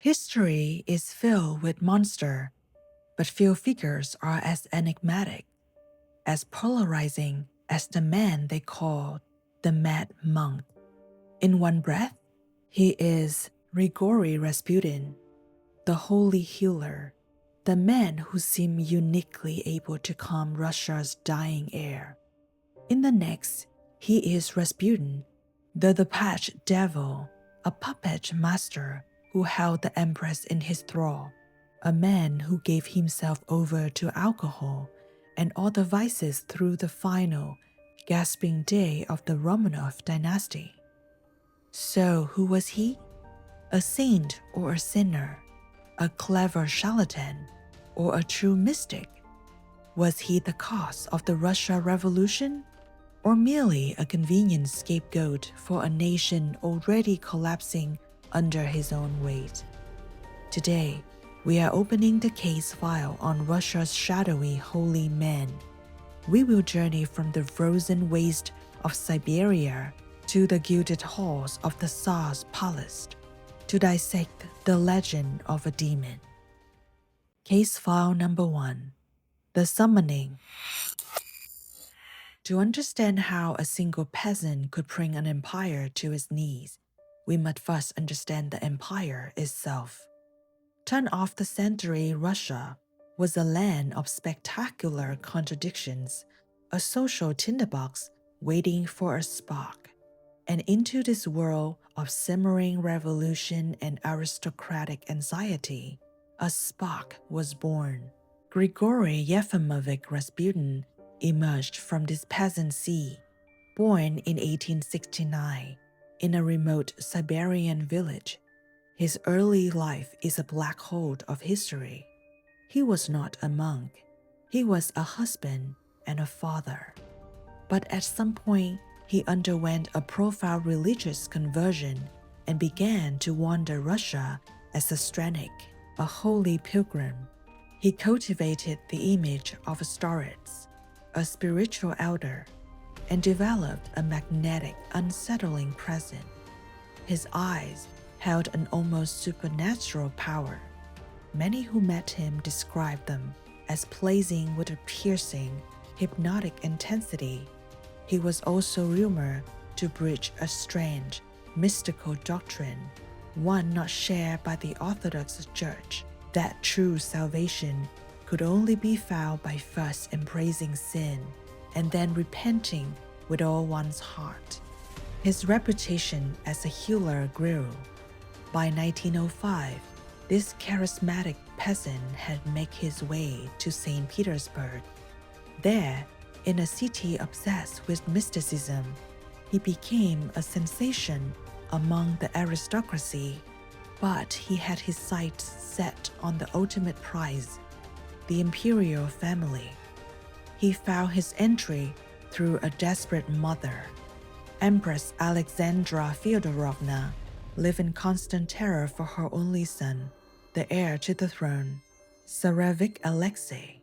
History is filled with monsters, but few figures are as enigmatic, as polarizing as the man they call the Mad Monk. In one breath, he is Grigori Rasputin, the holy healer, the man who seemed uniquely able to calm Russia's dying air. In the next, he is Rasputin, the debauched devil, a puppet master who held the empress in his thrall, a man who gave himself over to alcohol and all the vices through the final, gasping day of the Romanov dynasty. So who was he? A saint or a sinner? A clever charlatan or a true mystic? Was he the cause of the Russia Revolution, or merely a convenient scapegoat for a nation already collapsing under his own weight? Today, we are opening the case file on Russia's shadowy holy man. We will journey from the frozen waste of Siberia to the gilded halls of the Tsar's palace to dissect the legend of a demon. Case file number 1. The Summoning. To understand how a single peasant could bring an empire to its knees, we must first understand the empire itself. Turn of the century Russia was a land of spectacular contradictions, a social tinderbox waiting for a spark. And into this world of simmering revolution and aristocratic anxiety, a spark was born. Grigori Yefimovich Rasputin emerged from this peasant sea, born in 1869 in a remote Siberian village. His early life is a black hole of history. He was not a monk. He was a husband and a father. But at some point, he underwent a profound religious conversion and began to wander Russia as a stranik, a holy pilgrim. He cultivated the image of a starets, a spiritual elder, and developed a magnetic, unsettling presence. His eyes held an almost supernatural power. Many who met him described them as blazing with a piercing, hypnotic intensity. He was also rumored to preach a strange, mystical doctrine, one not shared by the Orthodox Church, that true salvation could only be found by first embracing sin and then repenting with all one's heart. His reputation as a healer grew. By 1905, this charismatic peasant had made his way to St. Petersburg. There, in a city obsessed with mysticism, he became a sensation among the aristocracy, but he had his sights set on the ultimate prize, the imperial family. He found his entry through a desperate mother. Empress Alexandra Feodorovna lived in constant terror for her only son, the heir to the throne, Tsarevich Alexei.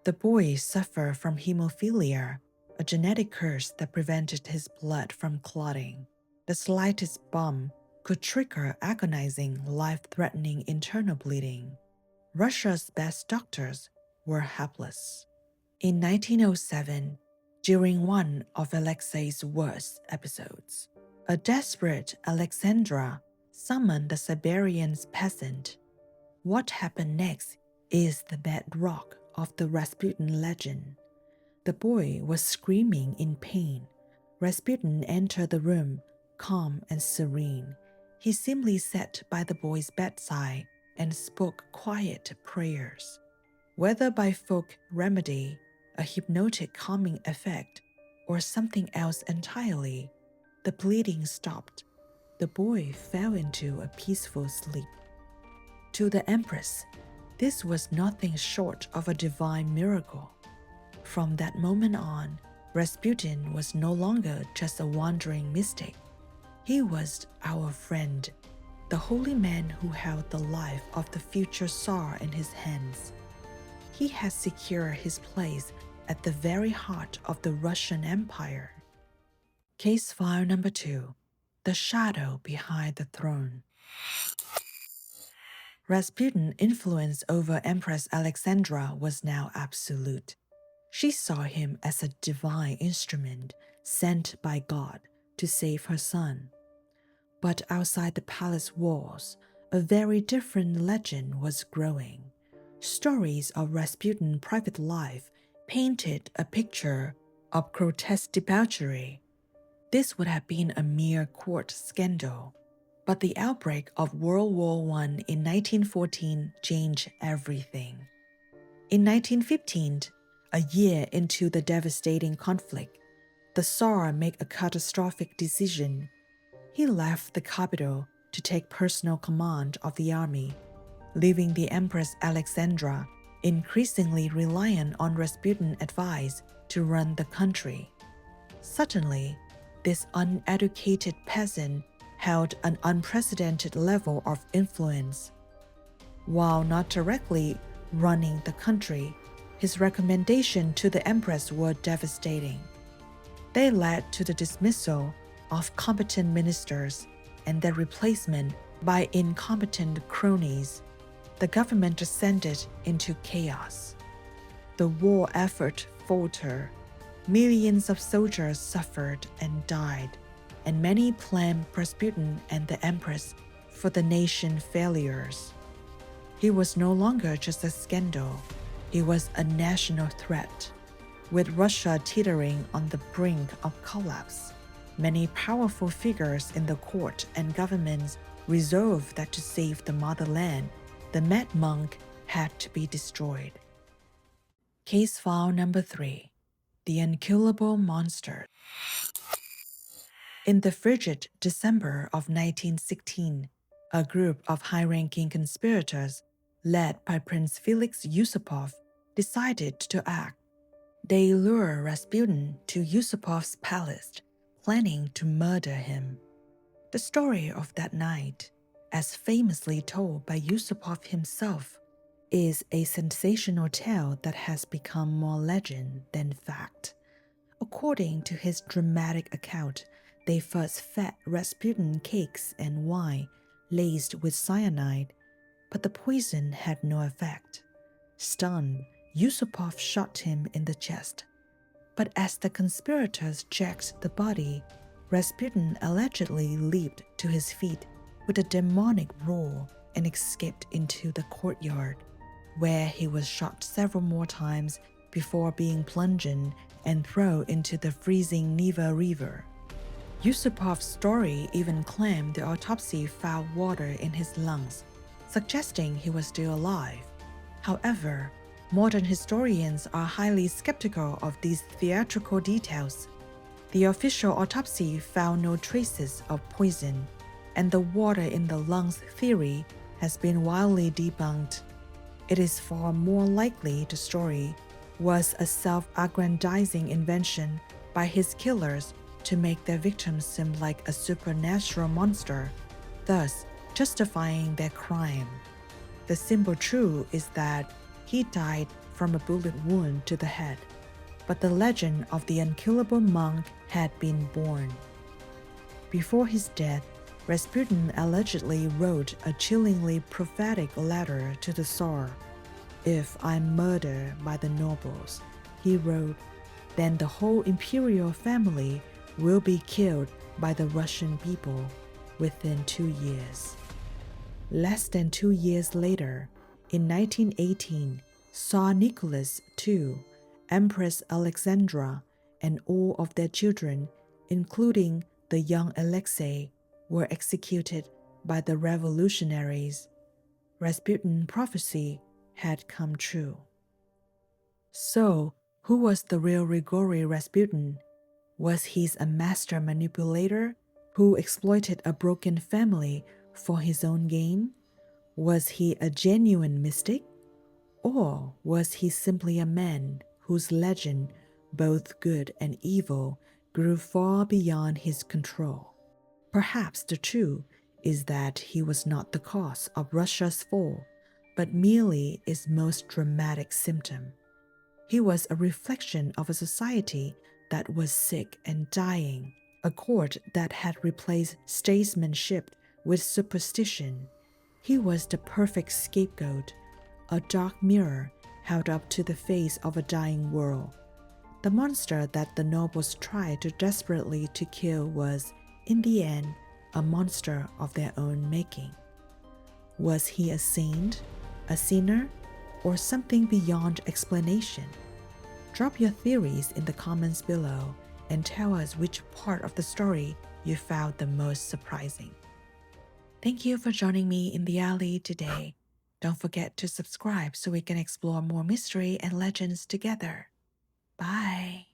The boy suffered from hemophilia, a genetic curse that prevented his blood from clotting. The slightest bump could trigger agonizing, life-threatening internal bleeding. Russia's best doctors were helpless. In 1907, during one of Alexei's worst episodes, a desperate Alexandra summoned the Siberian peasant. What happened next is the bedrock of the Rasputin legend. The boy was screaming in pain. Rasputin entered the room, calm and serene. He simply sat by the boy's bedside and spoke quiet prayers. Whether by folk remedy, a hypnotic calming effect, or something else entirely, the bleeding stopped. The boy fell into a peaceful sleep. To the Empress, this was nothing short of a divine miracle. From that moment on, Rasputin was no longer just a wandering mystic. He was our friend, the holy man who held the life of the future Tsar in his hands. He had secured his place at the very heart of the Russian Empire. Case file number 2. The shadow behind the throne. Rasputin's influence over Empress Alexandra was now absolute. She saw him as a divine instrument sent by God to save her son. But outside the palace walls, a very different legend was growing. Stories of Rasputin's private life painted a picture of grotesque debauchery. This would have been a mere court scandal, but the outbreak of World War I in 1914 changed everything. In 1915, a year into the devastating conflict, the Tsar made a catastrophic decision. He left the capital to take personal command of the army, leaving the Empress Alexandra increasingly reliant on Rasputin's advice to run the country. Suddenly, this uneducated peasant held an unprecedented level of influence. While not directly running the country, his recommendations to the Empress were devastating. They led to the dismissal of competent ministers and their replacement by incompetent cronies. The government descended into chaos. The war effort faltered. Millions of soldiers suffered and died, and many blamed Rasputin and the Empress for the nation's failures. He was no longer just a scandal. He was a national threat. With Russia teetering on the brink of collapse, many powerful figures in the court and governments resolved that to save the motherland, the mad monk had to be destroyed. Case file number 3. The Unkillable Monster. In the frigid December of 1916, a group of high-ranking conspirators, led by Prince Felix Yusupov, decided to act. They lured Rasputin to Yusupov's palace, planning to murder him. The story of that night, as famously told by Yusupov himself, is a sensational tale that has become more legend than fact. According to his dramatic account, they first fed Rasputin cakes and wine laced with cyanide, but the poison had no effect. Stunned, Yusupov shot him in the chest. But as the conspirators checked the body, Rasputin allegedly leaped to his feet with a demonic roar and escaped into the courtyard, where he was shot several more times before being plunged and thrown into the freezing Neva River. Yusupov's story even claimed the autopsy found water in his lungs, suggesting he was still alive. However, modern historians are highly skeptical of these theatrical details. The official autopsy found no traces of poison, and the water in the lungs theory has been widely debunked. It is far more likely the story was a self-aggrandizing invention by his killers to make their victims seem like a supernatural monster, thus justifying their crime. The simple truth is that he died from a bullet wound to the head, but the legend of the unkillable monk had been born. Before his death, Rasputin allegedly wrote a chillingly prophetic letter to the Tsar. "If I'm murdered by the nobles," he wrote, "then the whole imperial family will be killed by the Russian people within 2 years." Less than 2 years later, in 1918, Tsar Nicholas II, Empress Alexandra, and all of their children, including the young Alexei, were executed by the revolutionaries. Rasputin's prophecy had come true. So, who was the real Grigori Rasputin? Was he a master manipulator who exploited a broken family for his own gain? Was he a genuine mystic? Or was he simply a man whose legend, both good and evil, grew far beyond his control? Perhaps the truth is that he was not the cause of Russia's fall, but merely its most dramatic symptom. He was a reflection of a society that was sick and dying, a court that had replaced statesmanship with superstition, He was the perfect scapegoat, a dark mirror held up to the face of a dying world. The monster that the nobles tried to desperately to kill was, in the end, a monster of their own making. Was he a saint, a sinner, or something beyond explanation? Drop your theories in the comments below and tell us which part of the story you found the most surprising. Thank you for joining me in the alley today. Don't forget to subscribe so we can explore more mystery and legends together. Bye.